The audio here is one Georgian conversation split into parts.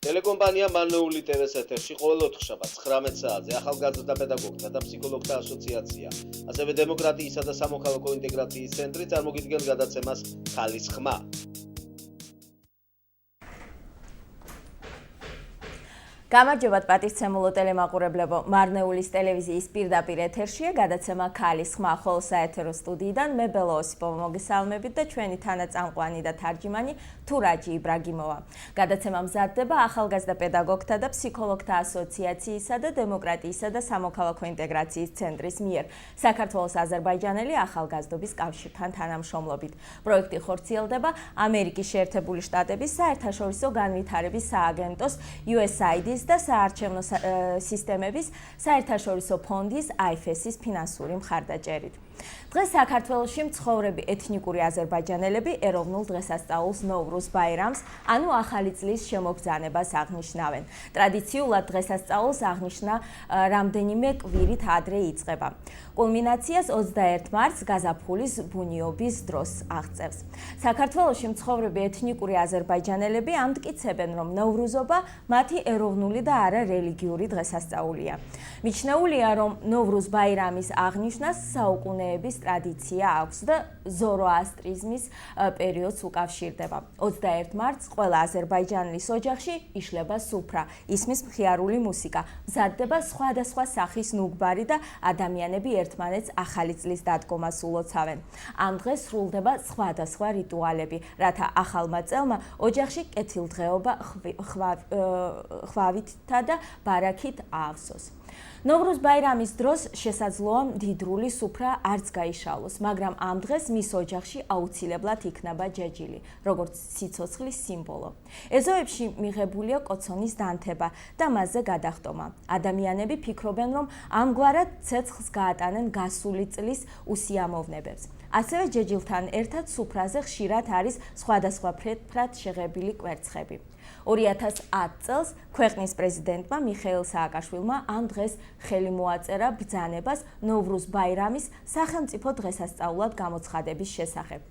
Telecompanija Marneuli TV-s ეთერში ყოველ 4 შაბათს 19 საათზე ახალგაზრდა პედაგოგთა და ფსიქოლოგთა ასოციაცია, ასევე დემოკრატიისა და სამოქალაქო ინტეგრაციის ცენტრი წარმოგიდგენ გადაცემას ხალის ხმა. გამარჯობათ პატივცემულო ტელემაყურებლებო, მარნეულის ტელევიზიის პირდაპირ ეთერშია გადაცემა ქალის ხმა, ხოლო საეთერო სტუდიიდან მე ბელო ოსიპოვა მოგესალმებით და ჩვენი თანაწამყვანი და თარჯიმანი თურაჯი იბრაგიმოვა. გადაცემა მზადდება ახალგაზრდა პედაგოგთა და ფსიქოლოგთა ასოციაციისა და დემოკრატიისა და სამოქალაქო ინტეგრაციის ცენტრის მიერ საქართველოს აზერბაიჯანელი ახალგაზრდობის კავშირთან თანამშრომლობით. პროექტი ხორციელდება ამერიკის შეერთებული შტატების საერთაშორისო განვითარების სააგენტოს USAID-ის და საარჩევნო სისტემების საერთაშორისო ფონდის IFES-ის ფინანსური მხარდაჭერით. დღეს საქართველოში მცხოვრები ეთნიკური აზერბაიჯანელები ეროვნულ დღესასწაულს ნოვრუზ ბაირამს, ანუ ახალი წლის შემოგზანებას აღნიშნავენ. ტრადიციულად დღესასწაულს აღნიშნა რამდენიმე კვირით ადრე იწყება. კულმინაციას 21 მარტს გაზაფხულის ბუნიობის დროს აღწევს. საქართველოში მცხოვრები ეთნიკური აზერბაიჯანელები ამტკიცებენ, რომ ნოვრუზობა მათი ეროვნული და არა რელიგიური დღესასწაულია. მიჩნეულია, რომ ნოვრუზ ბაირამის აღნიშვნას საუკუნეების ტრადიცია აქვს და ზოროასტრიზმის პერიოდს უკავშირდება. 21 მარტს ყველა აზერბაიჯანელის ოჯახში იშლება სუფრა, ისმის მხიარული მუსიკა, მზადდება სხვადასხვა სახის ნუგბარი და ადამიანები ერთმანეთს ახალი წლის დადგომას ულოცავენ. ამ დღეს სრულდება სხვადასხვა რიტუალები, რათა ახალმა წელმა ოჯახში კეთილდღეობა ხვავითთა და ბარაქით აავსოს. ნოვრუზ ბაირამის დროს შესაძლოა მდიდრული სუფრა არც გაიშალოს, მაგრამ ამ დღეს მის ოჯახში აუცილებლად იქნება ჯეჯილი, როგორც სიცოცხლის სიმბოლო. ეზოებში მიღებულია კოცონის დანთება და მასზე გადახტომა. ადამიანები ფიქრობენ, რომ ამგვარად ცეცხლს გაატანენ გასული წლის უსიამოვნებებს. ასევე ჯეჯილთან ერთად სუფრაზე ხშირად არის სხვადასხვა ფრედ შეღებილი კვერცხები. 2010 წელს ქვეყნის პრეზიდენტმა მიხეილ სააკაშვილმა ამ დღეს ხელი მოაწერა ბრძანებას ნოვრუზ ბაირამის სახელმწიფო დღესასწაულად გამოცხადების შესახებ.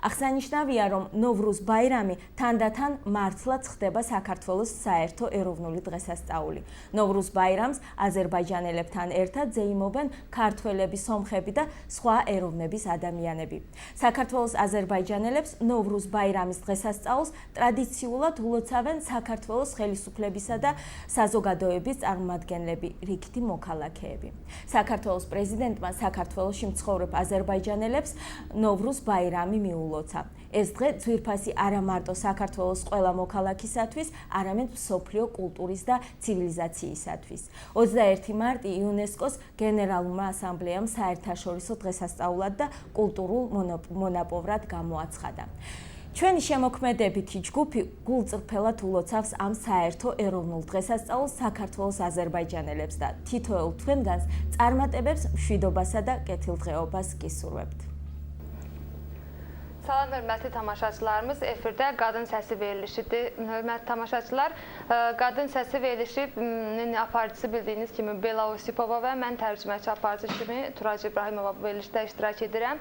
აღსანიშნავია, რომ ნოვრუზ ბაირამი თანდათან მართლაც ხდება საქართველოს საერთო ეროვნული დღესასწაული. ნოვრუზ ბაირამს აზერბაიჯანელებთან ერთად ზეიმობენ ქართველები, სომხები და სხვა ეროვნების ადამიანები. საქართველოს აზერბაიჯანელებს ნოვრუზ ბაირამის დღესასწაულს ტრადიციულად ულოცავენ საქართველოს ხელისუფლებისა და საზოგადოების წარმომადგენლები, რიგითი მოქალაქეები. საქართველოს პრეზიდენტმა საქართველოში მცხოვრებ აზერბაიჯანელებს ნოვრუზ ბაირამი მიულოცა. ეს დღე ძვირფასი არა მარტო საქართველოს ყველა მოქალაქისათვის, არამედ მსოფლიო კულტურის და ცივილიზაციისათვის. 21 მარტი იუნესკოს გენერალურმა ასამბლეამ საერთაშორისო დღესასწაულად და კულტურულ მონაპოვრად გამოაცხადა. ჩვენი შემოქმედებითი ჯგუფი გულწრფელად ულოცავს ამ საერთო ეროვნულ დღესასწაულს საქართველოს აზერბაიჯანელებს და თითოეულ თქვენგანს წარმატებებს, მშვიდობასა და კეთილდღეობას გისურვებთ. Salam hörmətli tamaşaçılarımız, efirdə Qadın Səsi verilişidir. Hörmətli tamaşaçılar, Qadın Səsi verilişinin aparıcısı bildiyiniz kimi Bela Osipova və mən tərcüməçi aparıcı kimi Turac İbrahimova bu verilişdə iştirak edirəm.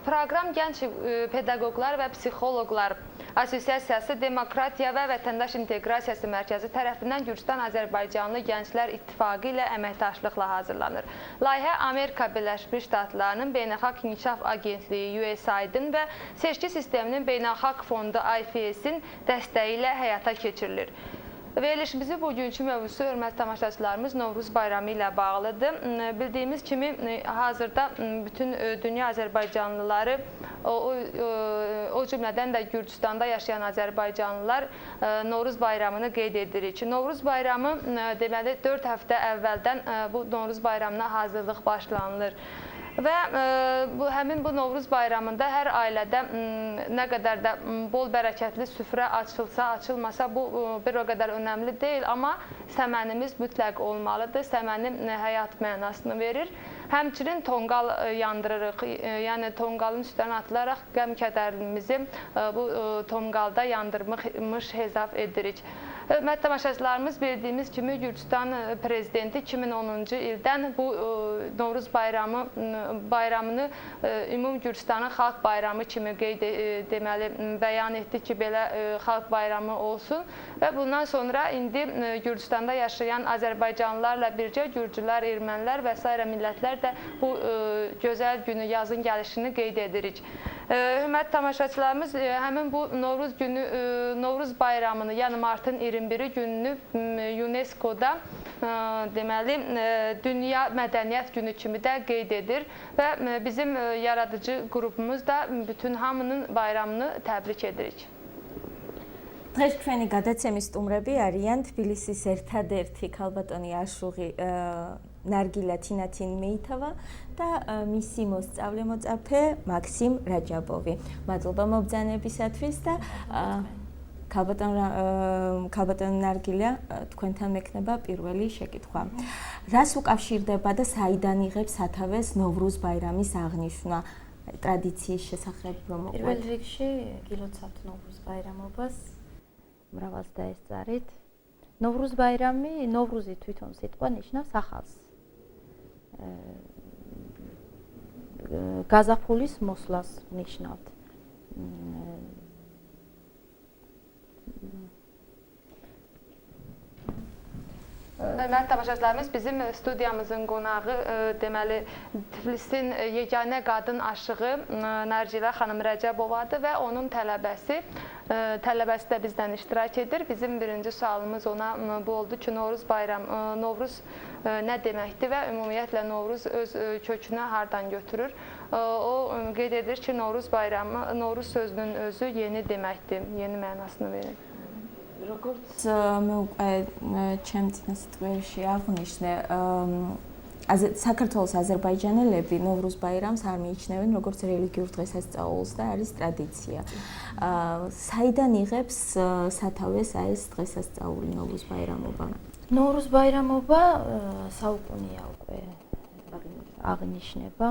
Proqram gənc pedaqoqlar və psixoloqlar Asosiasiyası Demokratiya və Vətəndaş İnteqrasiyası Mərkəzi tərəfindən Gürcüstan Azərbaycanlı Gənclər İttifaqı ilə əməkdaşlıqla hazırlanır. Layihə Amerika Birləşmiş Ştatlarının Beynəlxalq İnkişaf Agentliyi USAID-in və seçki sisteminin Beynəlxalq Fondu IFES-in dəstəyi ilə həyata keçirilir. Verilişimizin bugünkü mövzusu, hörmətli tamaşaçılarımız, Novruz bayramı ilə bağlıdır. Bildiyimiz kimi, hazırda bütün dünya Azərbaycanlıları, o cümlədən də Gürcüstanda yaşayan Azərbaycanlılar Novruz bayramını qeyd edirik. Novruz bayramı, deməli, 4 həftə əvvəldən bu Novruz bayramına hazırlıq başlanılır. Və həmin bu Novruz bayramında hər ailədə nə qədər də bol bərəkətli süfrə açılsa, açılmasa bu bir o qədər önəmli deyil, amma səmənimiz mütləq olmalıdır. Səməni həyat mənasını verir. Həmçinin tonqal yandırırıq, yəni tonqalın üstünə atılaraq qəm-kədərimizi bu tonqalda yandırmış hesab edirik. Hörmətli tamaşaçılarımız bildiyimiz kimi Gürcüstan prezidenti 2010-cu ildən bu Novruz bayramını ümumi Gürcüstanın xalq bayramı kimi deməli bəyan etdi ki, belə xalq bayramı olsun və bundan sonra indi Gürcüstanda yaşayan Azərbaycanlılarla birgə Gürcülər, ermənilər və s. millətlər də bu gözəl günü, yazın gəlişini qeyd edirik. Hörmətli tamaşaçılarımız həmin bu Novruz bayramını, yəni martın 21-i gününü UNESCO-da deməli Dünya Mədəniyyət Günü kimi də qeyd edir və bizim yaradıcı qrupumuz da bütün hamının bayramını təbrik edirik. დღეს თქვენი გადაცემის სტუმრები არიან თბილისის ერთადერთი ქალბატონი აშუღი ნარგილა თინათინ-მეითავა და მისი მოსწავლე მოწაფე მაქსიმ რაჯაბოვი. მადლობა მობრძანებისათვის და ქალბატონ ნარგილა, თქვენთან მექნება პირველი შეკითხვა. რას უკავშირდება და საიდან იღებს სათავეს ნოვრუზ ბაირამის აღნიშვნა? ტრადიციის შესახებ რომ მოყვეთ. პირველ რიგში გილოცავთ ნოვრუზ ბაირამობას. მრავალს დაესწარით. ნოვრუზ ბაირამი, ნოვრუზი თვითონ სიტყვა ნიშნავს ახალს. გაზაფხულის მოსვლას ნიშნავთ. Hörmətli tamaşaçılarımız, bizim studiyamızın qonağı deməli Tiflisin yeganə qadın aşığı Nargilə xanım Rəcəbovadır və onun tələbəsi də bizdən iştirak edir. Bizim birinci sualımız ona bu oldu ki, Novruz nə deməkdir və ümumiyyətlə Novruz öz kökünü hardan götürür? O qeyd edir ki, Novruz sözünün özü yeni deməkdir, yeni mənasını verir. როგორც მე უკვე ჩემ წინასწრებში აღნიშნე, საქართველოს აზერბაიჯანელები ნოვრუზ ბაირამს არ მიიჩნევენ როგორც რელიგიურ დღესასწაულს და არის ტრადიცია. საიდან იღებს სათავეს ეს დღესასწაული ნოვრუზ ბაირამობა? ნოვრუზ ბაირამობა საუკუნეა უკვე აღნიშნება.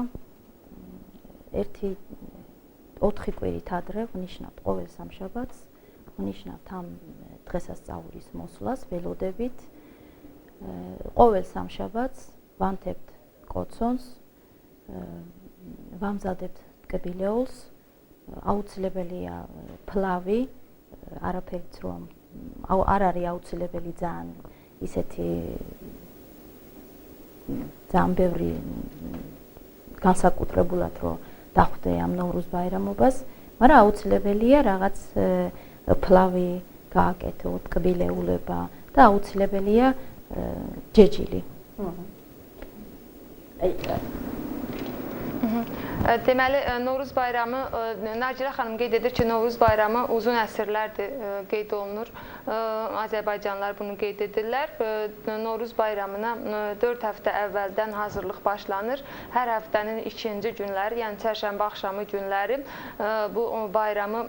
4 კვირით ადრე ვნიშნავთ ყოველ სამშაბათს, ვნიშნავთ ამ დღესასწაულის მოსვლას, ველოდებით. ყოველ სამშაბათს ვანთებთ კოცონს, ვამზადებთ ტკბილეულს, აუცილებელია ფლავი, არაფერიც რომ არ არის აუცილებელი ძალიან ისეთი ძალიან ბევრი განსაკუთრებულად რომ დახვდე ამ ნოვრუზ ბაირამობას, მაგრამ აუცილებელია რაღაც ფლავი გააკეთო, ტკბილეულება და აუცილებელია ჯეჯილი. Deməli, Novruz bayramı, Nargilə xanım qeyd edir ki, Novruz bayramı uzun əsrlərdir qeyd olunur. Azərbaycanlılar bunu qeyd edirlər. Novruz bayramına 4 həftə əvvəldən hazırlıq başlanır. Hər həftənin ikinci günləri, yəni çərşənbə axşamı günləri bu bayramı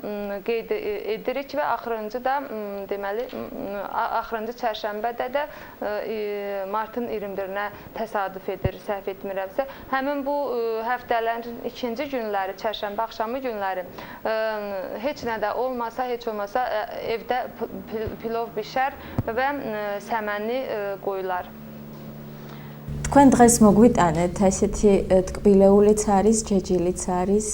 qeyd edirik və axırıncı da deməli, axırıncı çərşənbədə də martın 21-nə təsadüf edir, səhv etmirəmsə. Həmin bu həftələrin ikinci günləri, çərşənbə axşamı günləri heç nə də olmasa, heç olmasa evdə pilov bişər və səməni qoyular. თქვენ დღეს მოგვიტანეთ ესეთი ტკბილეულიც არის, ჯეჯილიც არის,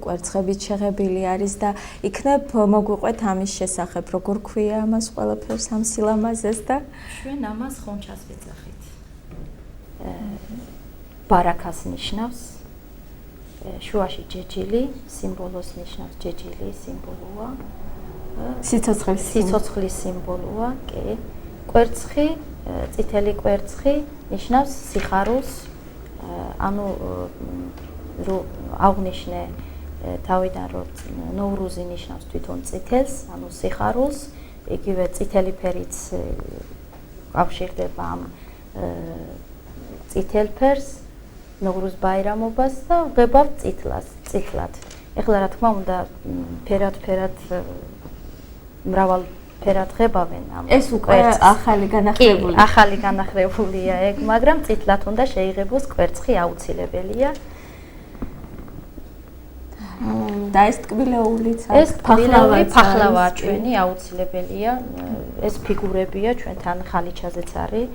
კვერცხებით შეღებილი არის და იქნებ მოგვიყვეთ ამის შესახებ, როგორ ქვია ამას ყველაფერს ამ სილამაზეს და ჩვენ ამას ხონჩას ვიძახით. ბარაკას ნიშნავს. შუაში ჯეჯილი, სიმბოლოს ნიშნავს, ჯეჯილი სიმბოლოა. სიცოცხლის სიმბოლოა, კი. კვერცხი, წითელი კვერცხი ნიშნავს სიხარულს. ანუ რო აღნიშნე თავიდან რომ ნოვრუზი ნიშნავს თვითონ წითელს, ანუ სიხარულს, იგივე წითელი ფერიც კავშირდება ამ წითელ ფერს. ნოვრუზ ბაირამობას და ვღებავთ წითლად. ეხლა რა თქმა უნდა ფერად მრავალ ფერად ღებავენ ამ ეს უკვე ახალი განახლებული. ახალი განახლებულია ეგ, მაგრამ წითლად უნდა შეიღებოს კვერცხი აუცილებელია. და ეს ტკბილეულიც ეს ფახლავაა ჩვენი აუცილებელია. ეს ფიგურებია ჩვენთან ხალიჩაზეც არის.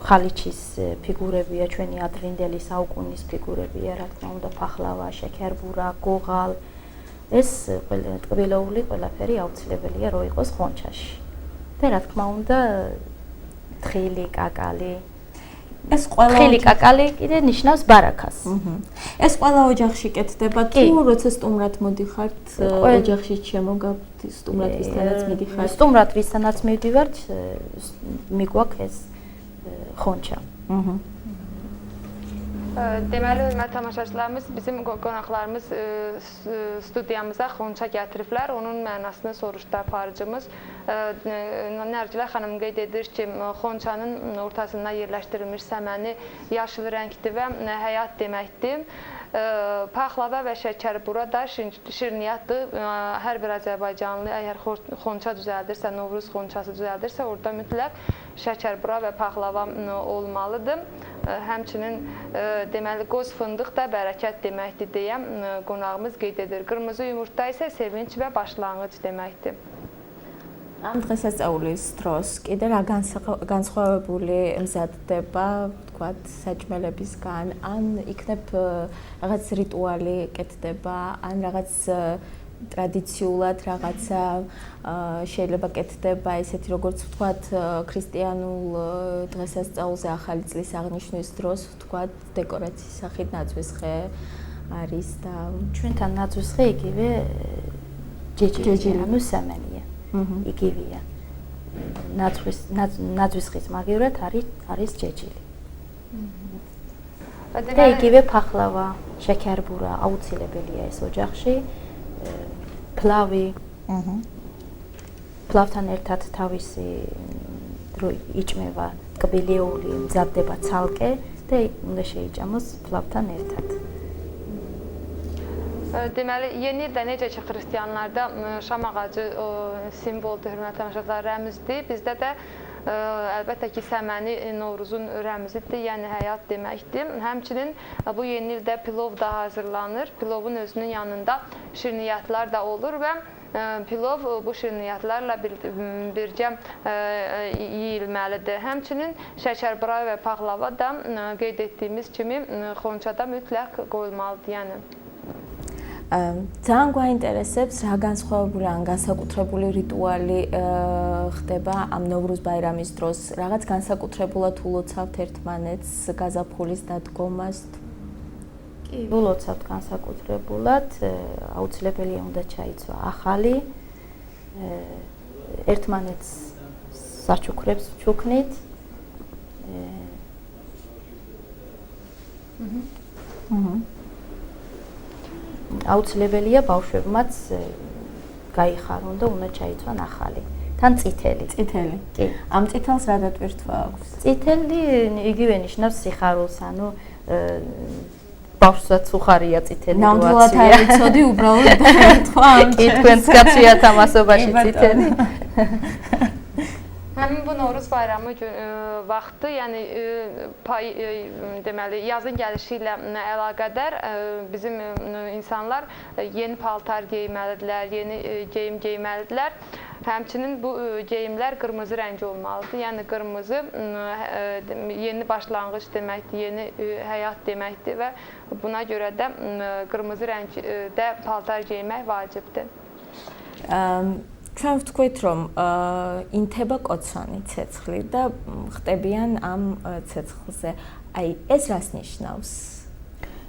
ხალიჩის ფიგურებია ჩვენი ადრინდელი საუკუნის ფიგურებია, რა თქმა უნდა, ფახლავა, შეკერბურა, გოღალ. ეს ტკბილეული ყველაფერი აუცილებელია რო იყოს ხონჩაში. და რა თქმა უნდა, თხილი, კაკალი. ეს ყველა თხილი კაკალი კიდე ნიშნავს ბარაქას. ეს ყველა ოჯახში კეთდება თუ როცა სტუმრად მოდიხართ, ოჯახში შემოგავთ სტუმრად ვისთანაც მიდიხართ. სტუმრად ვისთანაც მივდივართ, მიგვაქვს ეს ხონჩა. Deməli, hörmətli tamaşaçılarımız, bizim qonaqlarımız studiyamıza xonça gətiriblər. Onun mənasını soruşdu aparıcımız. Nərgilə xanım qeyd edir ki, xonçanın ortasında yerləşdirilmiş səməni yaşıl rəngdir və həyat deməkdir. Paxlava və şəkərbura da şirniyyatdır. Hər bir Azərbaycanlı əgər xonça düzəldirsə, Novruz xonçası düzəldirsə, orada mütləq şəkərbura və paxlava olmalıdır. Həmçinin deməli qoz fındıq da bərəkət deməkdir deyə qonağımız qeyd edir. Qırmızı yumurta isə sevinç və başlanğıc deməkdir. ამ დღესასწაულის დროს კიდე რა განსხვავებული მზადდება, თქვათ, საჭმელებისგან, ან იქნებ რაღაც რიტუალი კეთდება, ან რაღაც ტრადიციულად რაღაცა შეიძლება კეთდება, ესეთი როგორც ვთქვათ, ქრისტიანულ დღესასწაულზე ახალი წლის აღნიშვნის დროს, ვთქვათ, დეკორაციის სახით ნაძვისხე არის და ჩვენთან ნაძვისხე იგივე ჯეჯილი, ანუ სამენია. იგივეა. ნაძვისხის მაგივრად არის ჯეჯილი. და იგივე ფახლავა, შეკერბურა აუცილებელია ეს ოჯახში. ფლავი. ფლავთან ერთად თავისი დრო იჭმება ტკბილეული, მზადდება ცალკე და უნდა შეიჭამოს ფლავთან ერთად. Deməli, yeni ildə necə ki, xristianlarda şam ağacı simvoldur, hörmətli tamaşaçılar, rəmzdir. Bizdə də əlbəttə ki, səməni Novruzun rəmzidir, yəni həyat deməkdir. Həmçinin bu yeni ildə pilov da hazırlanır. Pilovun özünün yanında şirniyyatlar da olur və pilov bu şirniyyatlarla birgə yeyilməlidir. Həmçinin şəkərbura və paxlava da qeyd etdiyimiz kimi xonçada mütləq qoyulmalıdır, yəni. ძალიან გვაინტერესებს რა განსხვავებული ან განსაკუთრებული რიტუალი ხდება ამ ნოვრუზ ბაირამის დროს. რაღაც განსაკუთრებულად ულოცავთ ერთმანეთს გაზაფხულის დადგომას? კი, ულოცავთ განსაკუთრებულად, აუცილებელია უნდა ჩაიცვა ახალი. ერთმანეთს საჩუქრებს ვჩუქნით. აუცილებელია ბავშვებმაც გაიხარონ და უნდა ჩაიცვან ახალი. თან წითელი. წითელი. კი. ამ წითელს რა დატვირთვა აქვს? წითელი იგივე ნიშნავს სიხარულს, ანუ ბავშვსაც უხარია წითელი როაცია. ნამდვილად არ ვიცოდი უბრალოდ თქვა ამ კი, თქვენს კაცვიათა მასობაში წითელი. Həmin bu Novruz bayramı vaxtı, yəni deməli yazın gəlişi ilə əlaqədar bizim insanlar yeni paltar geyməlidirlər, yeni geyim geyməlidirlər. Həmçinin bu geyimlər qırmızı rəng olmalıdır. Yəni qırmızı yeni başlanğıc deməkdir, yeni həyat deməkdir və buna görə də qırmızı rəngdə paltar geymək vacibdir. ჩვენ ვთქვით, რომ ინთება კოცონი ცეცხლი და ხტებიან ამ ცეცხლზე. აი, ეს რას ნიშნავს?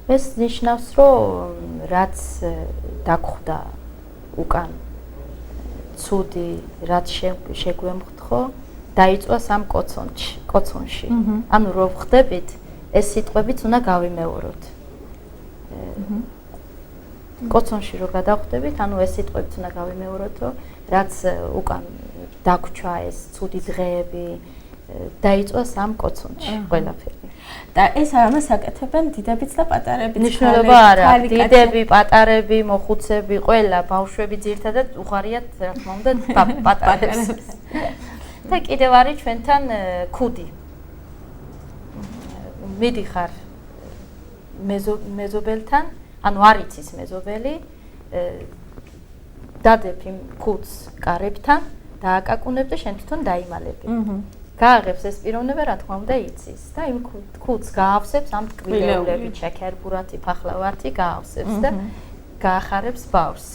ეს ნიშნავს, რომ რაც დაგხვდა უკან ცუდი, რაც შეგვემხთხო, დაიწვას ამ კოცონში. ანუ რო ვხდებით, ეს სიტყვებიც უნდა გავიმეოროთ. კოცონში რო გადავხდებით, ანუ ეს სიტყვებიც უნდა გავიმეოროთ, რომ რაც უკან დაგვრჩა ეს ცუდი დღეები, დაიწვას ამ კოცონში ყველაფერი. და ეს ამას აკეთებენ დიდებიც და პატარებიც. ნიშნულობა არა, დიდები, პატარები, მოხუცები, ყველა ბავშვები ძირთადად უხარიათ, რა თქმა უნდა, პატარებს. და კიდევ არის ჩვენთან ქუდი. მიდიხარ მეზობელთან ანუ არ იცის მეზობელი, დადებ იმ ხუთს კარებთან, დააკაკუნებ და შენ თვითონ დაიმალები. გააღებს ეს პიროვნება, რა თქმა უნდა, იცის და იმ ხუთს გაავსებს ამ ტკბილეულებით, შეკერბურათი, ფახლავათი გაავსებს და გაახარებს ბავს.